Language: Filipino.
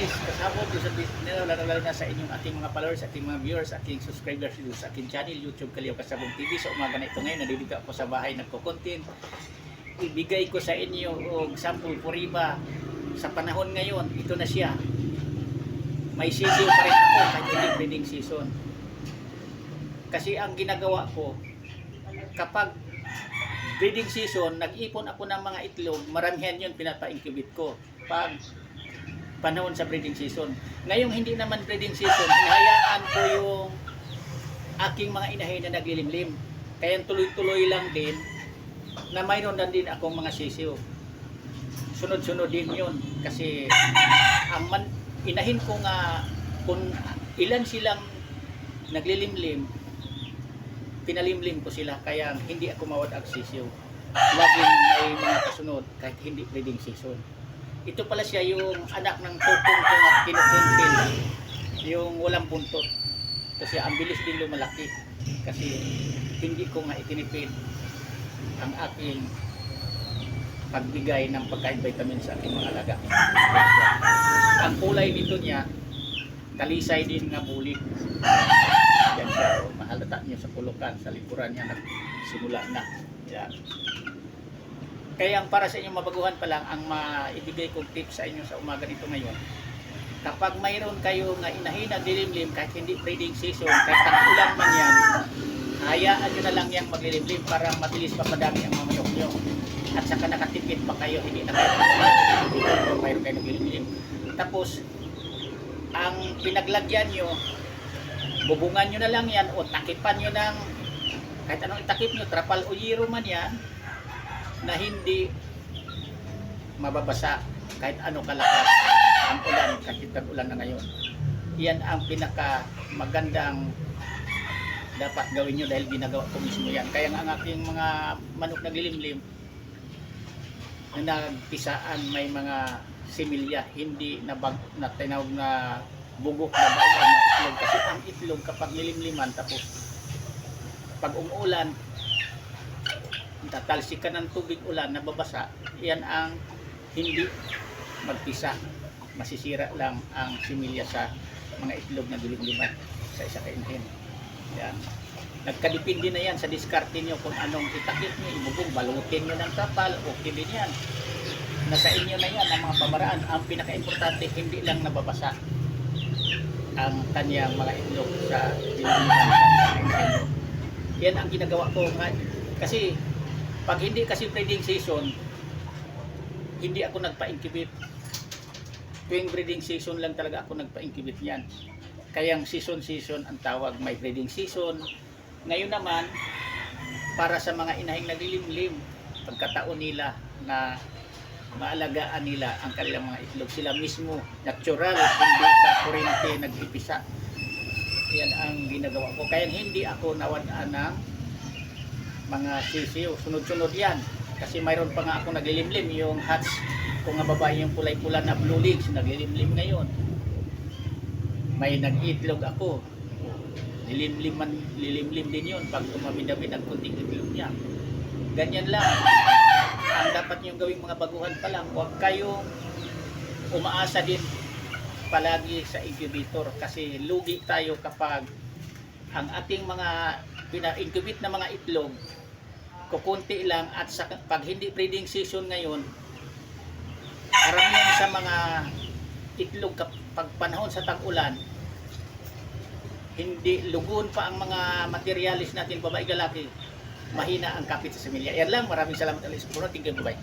guys, kasabot sa business, lalo na sa inyong ating mga followers, ating mga viewers, ating subscribers dito sa aking channel, YouTube Kaliyaw Kasabong TV. Sa umaga na ito ngayon, nandito ako sa bahay nagko-content. Ibigay ko sa inyo og sample puriba sa panahon ngayon. Ito na siya. May sisiw pa rin ako kahit hindi breeding season. Kasi ang ginagawa ko, kapag breeding season, nag-ipon ako ng mga itlog, maramihan yun pinapa-incubate ko. Pag panahon sa breeding season. Ngayong hindi naman breeding season, hinahayaan ko yung aking mga inahin na naglilimlim. Kaya tuloy-tuloy lang din na mayroon na din akong mga sisiw. Sunod-sunod din yun. Kasi ang inahin ko nga kung ilan silang naglilimlim, pinalimlim ko sila. Kaya hindi ako mawad-ag sisiw. Laging may mga kasunod kahit hindi breeding season. Ito pala siya yung anak ng tutong ko na kinukuntil, yung walang buntot. Kasi ang bilis din lumalaki. Kasi hindi ko nga itinipid ang aking pagbigay ng pagkain vitamin sa aking mga alaga. Ang kulay nito niya, talisay din nga bulik. Yan siya, mahalata niyo sa pulukan, sa likuran niya, nagsimula na. Yan. Kaya ang para sa inyong mabaguhan pa lang, ang maibigay kong tips sa inyo sa umaga nito ngayon, kapag mayroon kayo nga inahin na dilimlim, kahit hindi breeding season, kahit tag-ulan man yan, hayaan nyo na lang yung maglilimlim para mabilis papadami ang mamayok nyo. At saka nakatipid pa kayo, hindi na kayo mayroon kayo naglilimlim. Tapos, ang pinaglagyan nyo, bubungan nyo na lang yan o takipan nyo ng, kahit anong itakip nyo, trapal o yero man yan, na hindi mababasa kahit ano kalakas ang ulan, kahit tag-ulan na ngayon. Yan ang pinaka magandang dapat gawin nyo dahil ginagawa ko mismo yan. Kaya nga ang aking mga manok naglilimlim na nagpisaan may mga similya, hindi na tinawag na bugok na bago ang mga itlog. Kasi ang itlog kapag nilimliman tapos pag umuulan, tatalsikan ng tubig ulan na babasa, yan ang hindi magpisa. Masisira lang ang similya sa mga itlog na dilimliman sa isa kainahin. Yan. Nagkadepende na yan sa diskarte nyo kung anong itakip nyo, ibubong, balutin nyo ng kapal, okay din yan. Nasa inyo na yan ang mga pamaraan. Ang pinaka-importante, hindi lang nababasa ang kanyang mga itlog sa dilimliman. Yan ang ginagawa ko. Kasi pag hindi kasi breeding season, hindi ako nagpa-incubate. Tuwing breeding season lang talaga ako nagpa-incubate yan. Kayang season ang tawag, may breeding season. Ngayon naman, para sa mga inahing naglilimlim, pagkataon nila na maalagaan nila ang kanilang mga itlog, sila mismo, natural, hindi sa kurente nagpipisa. Yan ang ginagawa ko. Kaya hindi ako nawadaan ng mga sisiw, sunod-sunod yan. Kasi mayroon pa nga ako naglilimlim, yung hatch, kung nga babae yung kulay-pula na blue legs, naglilimlim ngayon. May nag-itlog ako, lilimlim din yun pag tumabid-abid ang kunting itlog niya. Ganyan lang. Ang dapat niyong gawing mga baguhan pa lang, huwag kayong umaasa din palagi sa incubator kasi lugi tayo kapag ang ating mga pina-incubate na mga itlog kukunti lang at sa, pag hindi breeding season ngayon, karamihan sa mga itlog kapag panahon sa tag-ulan, hindi lugon pa ang mga materialis natin, babae galaki, mahina ang kapit sa similya. Yan lang, maraming salamat ulit sa puro. Tingin, bye.